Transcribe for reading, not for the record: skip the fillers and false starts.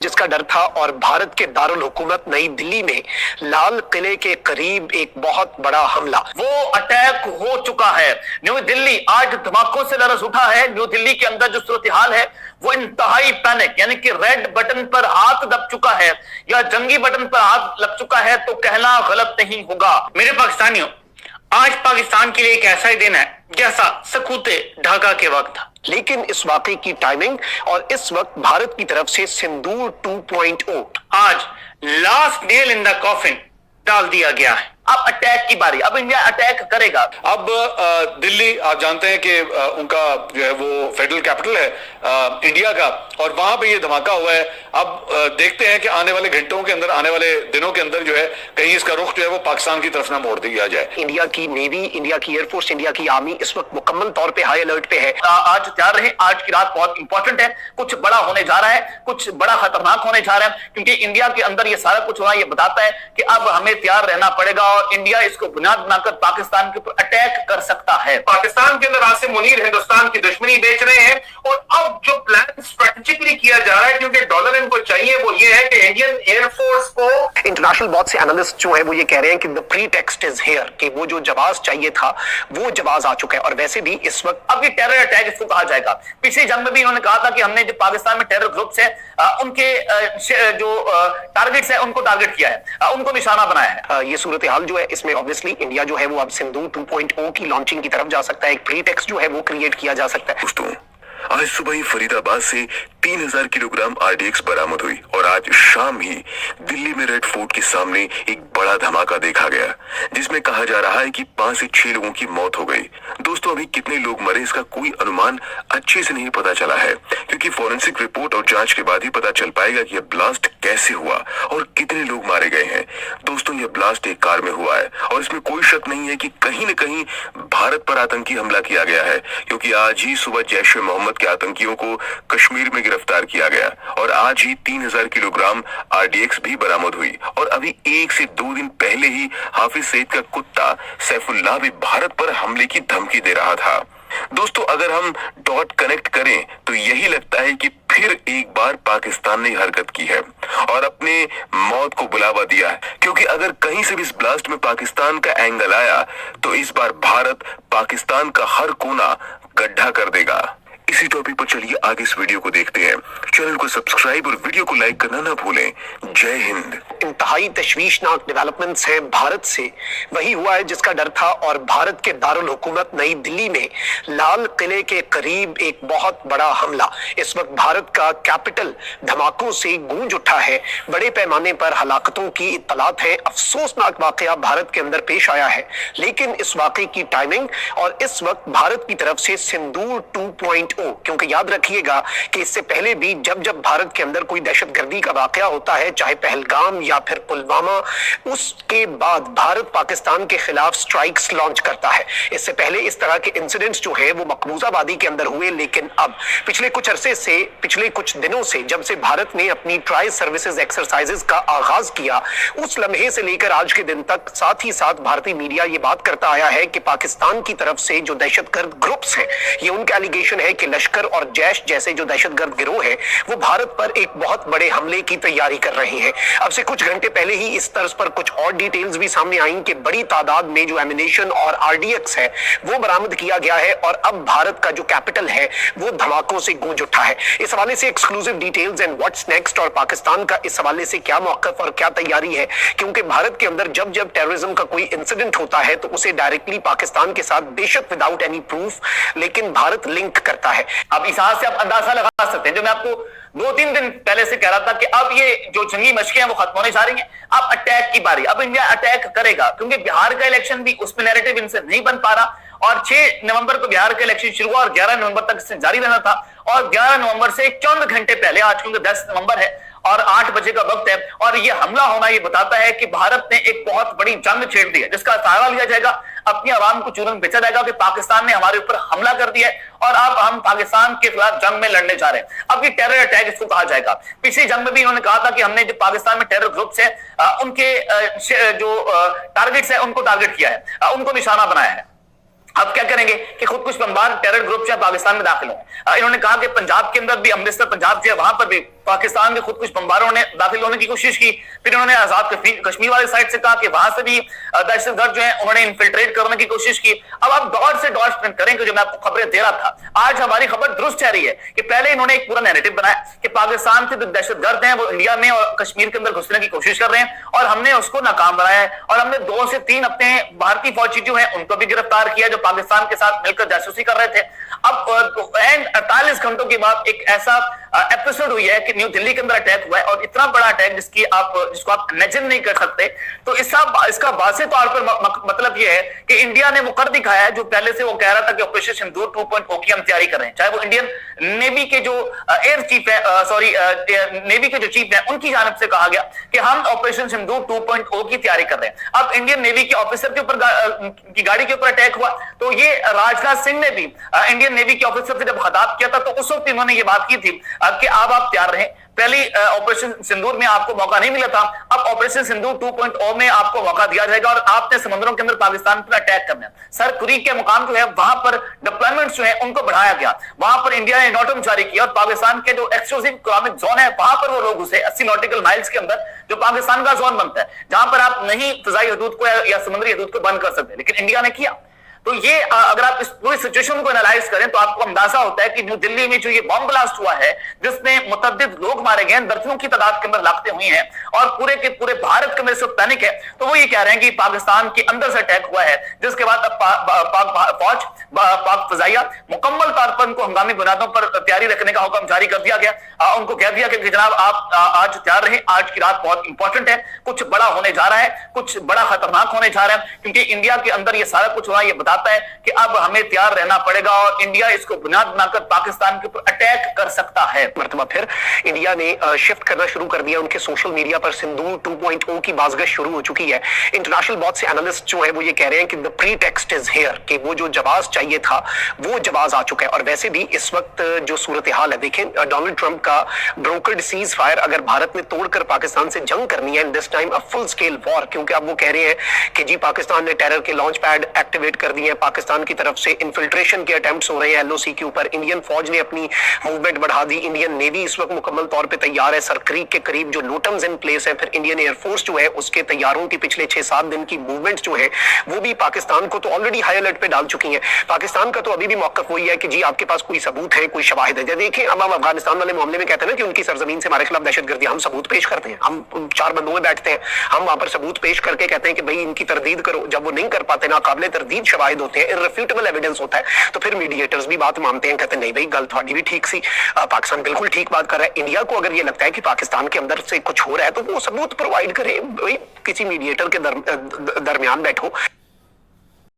जिसका डर था और भारत के दारुल हुकूमत नई दिल्ली में लाल किले के करीब एक बहुत बड़ा हमला, वो अटैक हो चुका है। न्यू दिल्ली आज धमाकों से लरज उठा है। न्यू दिल्ली के अंदर जो सूरत हाल है वो इंतहाई पैनिक, यानी कि रेड बटन पर हाथ दब चुका है या जंगी बटन पर हाथ लग चुका है तो कहना गलत नहीं होगा। मेरे पाकिस्तानियों, आज पाकिस्तान के लिए एक ऐसा ही दिन है जैसा सकूते ढाका के वक्त था। लेकिन इस वाकई की टाइमिंग और इस वक्त भारत की तरफ से सिंदूर 2.0 आज last nail in the coffin डाल दिया गया है। अब अटैक की बारी, अब इंडिया अटैक करेगा। अब दिल्ली आप जानते हैं कि उनका जो है वो फेडरल कैपिटल है इंडिया का, और वहां पे ये धमाका हुआ है। अब देखते हैं कि आने वाले घंटों के अंदर, आने वाले दिनों के अंदर जो है कहीं इसका रुख जो है वो पाकिस्तान की तरफ ना मोड़ दिया जाए। इंडिया की नेवी, इंडिया की एयरफोर्स, इंडिया की आर्मी इस वक्त मुकम्मल तौर पे हाई अलर्ट पे है। आज तैयार रहे, आज की रात बहुत इंपॉर्टेंट है। कुछ बड़ा होने जा रहा है, कुछ बड़ा खतरनाक होने जा रहा है, क्योंकि इंडिया के अंदर ये सारा कुछ हो रहा है। ये बताता है कि अब हमें तैयार रहना पड़ेगा और इंडिया इसको बुनियाद बनाकर पाकिस्तान के ऊपर अटैक कर सकता है। पाकिस्तान के अंदर आसिम मुनीर हिंदुस्तान की दुश्मनी बेच रहे हैं, और अब जो प्लान स्ट्रेटेजिकली किया जा रहा है, क्योंकि डॉलर इनको चाहिए, वो ये है कि इंडियन एयरफोर्स को, इंटरनेशनल बहुत से एनालिस्ट जो है वो ये कह रहे हैं कि द प्रीटेक्स्ट इज हियर, कि वो जो जवाब चाहिए था वो जवाब आ चुका है। और वैसे भी इस वक्त अब ये टेरर अटैक इसको कहा जाएगा। पिछली जंग में भी इन्होंने कहा था कि हमने जो पाकिस्तान में टेरर ग्रुप्स है उनके जो टारगेट्स है उनको टारगेट किया है, उनको निशाना बनाया है। ये सूरत हाल जो है इसमें ऑब्वियसली इंडिया जो है वो अब सिंदूर 2.0 की लॉन्चिंग की तरफ जा सकता है। एक प्रीटेक्स्ट जो है वो क्रिएट किया जा सकता है। दोस्तों, आज सुबह ही फरीदाबाद से 3000 किलोग्राम आरडीएक्स बरामद हुई और आज शाम ही दिल्ली में रेड फोर्ट के सामने एक बड़ा धमाका देखा गया, जिसमें कहा जा रहा है कि 5 से 6 लोगों की मौत हो गई। दोस्तों, अभी कितने लोग मरे इसका कोई अनुमान अच्छे से नहीं पता चला है, क्योंकि फॉरेंसिक रिपोर्ट और जांच के बाद ही पता चल पाएगा कि यह ब्लास्ट कैसे हुआ और कितने लोग मारे गए हैं। दोस्तों, यह ब्लास्ट एक कार में हुआ है और इसमें कोई शक नहीं है कि कहीं न कहीं भारत पर आतंकी हमला किया गया है, क्योंकि आज ही सुबह जैश ए मोहम्मद के आतंकियों को कश्मीर में गिरफ्तार किया गया और आज ही 3000 किलोग्राम आरडीएक्स भी बरामद हुई। और अभी 1 से 2 दिन पहले ही हाफिज सईद का कुत्ता सैफुल्लाह भी भारत पर हमले की धमकी दे रहा था। दोस्तों, अगर हम डॉट कनेक्ट करें तो यही लगता है कि फिर एक बार पाकिस्तान ने हरकत की है और अपने मौत को बुलावा दिया है, क्योंकि अगर कहीं से भी इस ब्लास्ट में पाकिस्तान का एंगल आया तो इस बार भारत पाकिस्तान का हर कोना गड्ढा कर देगा। इसी टॉपिक पर चलिए आगे इस वीडियो को देखते हैं। चैनल को सब्सक्राइब और वीडियो को लाइक करना ना भूलें। जय हिंद। इंतहाई तशवीशनाक डेवलपमेंट्स हैं भारत से, वही हुआ है जिसका डर था और भारत के दारुल हुकूमत नई दिल्ली में लाल किले के करीब एक बहुत बड़ा हमला। इस वक्त भारत का कैपिटल धमाकों से गूंज उठा है। बड़े पैमाने पर हलाकतों की इत्तलात है। अफसोसनाक वाकया भारत के अंदर पेश आया है, लेकिन इस वाकये की टाइमिंग और इस वक्त भारत की तरफ से सिंदूर 2.0, क्योंकि याद रखिएगा कि इससे पहले भी जब जब भारत के अंदर कोई दहशतगर्दी का वाकया होता है, चाहे पहलगाम या फिर पुलवामा, उसके बाद भारत पाकिस्तान के खिलाफ स्ट्राइक्स लॉन्च करता है। इससे पहले इस तरह के इंसिडेंट्स जो है वो मकबूजाबादी के अंदर हुए, लेकिन अब पिछले कुछ अरसे से, पिछले कुछ दिनों से, जब से भारत ने अपनी ट्राई सर्विसेज एक्सरसाइजेज का आगाज किया, उस लम्हे से लेकर आज के दिन तक साथ ही साथ भारतीय मीडिया ये बात करता आया है कि पाकिस्तान की तरफ से जो दहशतगर्द ग्रुप्स हैं, ये उनका एलिगेशन है कि लश्कर और जैश जैसे जो दहशतगर्द गिरोह है वो भारत पर एक बहुत बड़े हमले की तैयारी कर रहे हैं। अब से कुछ घंटे पहले ही इस तर्ज पर कुछ और डिटेल्स भी सामने आई कि बड़ी तादाद में जो एमिनेशन और आरडीएक्स है वो बरामद किया गया है और अब भारत का जो कैपिटल है वो धमाकों से गूंज उठा है। इस हवाले से exclusive details and what's next, और पाकिस्तान का इस हवाले से क्या मौक़िफ़ और क्या तैयारी है, क्योंकि भारत के अंदर जब जब टेररिज्म का कोई इंसिडेंट होता है तो उसे डायरेक्टली पाकिस्तान के साथ, बेशक विदाउट एनी प्रूफ, लेकिन भारत लिंक करता है। अब इस हाथ से आप अंदाजा लगा सकते हैं, जो मैं आपको 2-3 दिन पहले से कह रहा था कि अब ये जो जंगी मशकें हैं वो खत्म होने जा रही हैं। अब अटैक की बारी, अब इंडिया अटैक करेगा, क्योंकि बिहार का इलेक्शन भी उसमें नैरेटिव इनसे नहीं बन पा रहा और 6 नवंबर को बिहार का इलेक्शन शुरू हुआ और 11 नवंबर तक इससे जारी रहना था। और 11 नवंबर से चंद घंटे पहले, आज क्योंकि 10 नवंबर है और 8 बजे का वक्त है, और ये हमला होना ये बताता है कि भारत ने एक बहुत बड़ी जंग छेड़ दी है, जिसका सहारा लिया जाएगा, अपनी आवाम को चूरन बेचा जाएगा कि पाकिस्तान ने हमारे ऊपर हमला कर दिया है और अब हम पाकिस्तान के खिलाफ जंग में लड़ने जा रहे हैं। अब ये टेरर अटैक इसको कहा जाएगा। पिछली जंग में भी इन्होंने कहा था कि हमने जो पाकिस्तान में टेरर ग्रुप्स है उनके जो टारगेट्स है उनको टारगेट किया है, उनको निशाना बनाया है। अब क्या करेंगे कि खुदकुश बमबार टेरर ग्रुप जो पाकिस्तान में दाखिल हो। इन्होंने कहा कि पंजाब के अंदर भी, अमृतसर पंजाब जो है वहां पर भी पाकिस्तान के खुद कुछ बमबारों ने दाखिल होने की कोशिश की, फिर उन्होंने आजाद कश्मीर वाली साइड से कहा कि वहां से भी दहशतगर्द जो है उन्होंने इन्फिल्ट्रेट करने की कोशिश की। अब आप डॉट से डॉट स्प्रिंट करेंगे, जो मैं आपको खबरें दे रहा था, आज हमारी खबर दुरुस्त ठहरी है कि पहले इन्होंने एक पूरा नैरेटिव बनाया कि पाकिस्तान के जो दहशतगर्द हैं वो इंडिया में और कश्मीर के अंदर घुसने की कोशिश कर रहे हैं और हमने उसको नाकाम बनाया है, और हमने 2 से 3 अपने भारतीय फौजी जो है उनको भी गिरफ्तार किया जो पाकिस्तान के साथ मिलकर जासूसी कर रहे थे। अब एंड 48 घंटों के बाद एक ऐसा एपिसोड हुई है कि न्यू दिल्ली के अंदर अटैक हुआ है, और इतना बड़ा अटैक जिसको आप इमेजिन नहीं कर सकते। तो इसका वाज़ेह तौर पर मतलब यह है कि इंडिया ने वो कर दिखाया है जो पहले से वो कह रहा था कि ऑपरेशन सिंदूर 2.0 की हम तैयारी कर रहे हैं। चाहे वो इंडियन नेवी के जो एयर चीफ है, नेवी के जो चीफ है, उनकी जानिब से कहा गया कि हम ऑपरेशन सिंदूर 2.0 की तैयारी कर रहे हैं। अब इंडियन नेवी के ऑफिसर के ऊपर की गाड़ी के ऊपर अटैक हुआ, तो ये राजनाथ सिंह ने भी इंडियन नेवी के ऑफिसर से जब खिताब किया था तो उस वक्त इन्होंने ये बात की थी कि अब आप तैयार रहें। पहली ऑपरेशन सिंदूर में आपको मौका नहीं मिला था, अब ऑपरेशन सिंदूर 2.0 में आपको मौका दिया जाएगा और आपने समुद्रों के अंदर पाकिस्तान पर अटैक करना है। सर कुरीक के मुकाम जो है वहां पर डिप्लॉयमेंट्स जो है उनको बढ़ाया गया, वहां पर इंडिया ने नोटम जारी किया और पाकिस्तान के जो एक्सक्लूसिव इकोनॉमिक जोन है वहां पर वो लोग घुसे 80 नॉटिकल माइल्स के अंदर, जो पाकिस्तान का जोन बनता है, जहां पर आप नहीं फिजाई हदूद को या समुद्री हदूद को बंद कर सकते, लेकिन इंडिया ने किया। तो ये अगर आप इस पूरी सिचुएशन को एनालाइज करें तो आपको अंदाजा होता है कि न्यू दिल्ली में जो ये बॉम्ब ब्लास्ट हुआ है जिसमें मुतअद्दिद लोग मारे गए, दर्जनों की तादाद के अंदर लापते हुई हैं और पूरे के पूरे भारत के अंदर इस वक्त पैनिक है, तो वो ये कह रहे हैं कि पाकिस्तान के अंदर से अटैक हुआ है, जिसके बाद अब फौज पाक फजाइया मुकम्मल तौर पर उनको हंगामी बुनियादों पर तैयारी रखने का हुक्म जारी कर दिया गया। उनको कह दिया कि जनाब आप आज तैयार रहें, आज की रात बहुत इंपॉर्टेंट है, कुछ बड़ा होने जा रहा है, कुछ बड़ा खतरनाक होने जा रहा है, क्योंकि इंडिया के अंदर ये सारा कुछ हो रहा है। ये बताता है कि अब हमें तैयार रहना पड़ेगा और इंडिया इसको बुनियाद बनाकर पाकिस्तान के ऊपर अटैक कर सकता है। मरतबा फिर इंडिया ने शिफ्ट करना शुरू कर दिया, उनके सोशल मीडिया पर सिंदूर 2.0 की बाज़गश शुरू हो चुकी है। इंटरनेशनल बहुत से एनालिस्ट जो है वो ये कह रहे हैं कि the pre text is here, कि वो जो जवाब चाहिए था वो जवाब आ चुका है। और वैसे भी इस वक्त जो सूरत हाल है, देखें डोनाल्ड ट्रंप का ब्रोकर्ड सीज फायर अगर भारत ने तोड़कर पाकिस्तान से जंग करनी है, this time a full scale war, क्योंकि अब वो कह रहे हैं कि जी पाकिस्तान ने टेरर के लॉन्च पैड एक्टिवेट कर दिए हैं, पाकिस्तान की तरफ से इन्फिल्ट्रेशन के अटेम्प्ट्स हो रहे हैं एलओसी के ऊपर, इंडियन फौज ने अपनी मूवमेंट बढ़ा दी, इंडियन नेवी इस वक्त मुकम्मल तौर पे तैयार है, सरक्रीक के करीब जो नोटम्स इन प्लेस है, फिर इंडियन एयरफोर्स जो है उसके तैयारों की पिछले 6-7 दिन की मूवमेंट जो है वो भी पाकिस्तान को तो ऑलरेडी हाई अलर्ट पे डाल चुकी है। पाकिस्तान का तो अभी भी मौकफ वही है कि जी आपके पास कोई सबूत है, कोई शवाहिद है। देखें अब हम अफगानिस्तान वाले मामले में कहते हैं ना कि उनकी सरजमीन से हमारे खिलाफ दहशतगर्दी, हम सबूत पेश करते हैं, हम 4 बंदों में बैठते हैं, हम वहां पर सबूत पेश करके कहते हैं कि भाई इनकी तरदीद करो। जब वो नहीं कर पाते, ना काबिल तरदीद शवाहिद होते हैं, इररिफ्यूटेबल एविडेंस होता है, तो फिर मीडिएटर्स भी बात मानते हैं, कहते हैं नहीं भाई गल थोड़ी भी ठीक सी, पाकिस्तान बिल्कुल ठीक बात कर रहा है। इंडिया को अगर ये लगता है कि पाकिस्तान के अंदर से कुछ हो रहा है तो वो सबूत प्रोवाइड करे, भाई किसी मीडिएटर के दरमियान बैठो।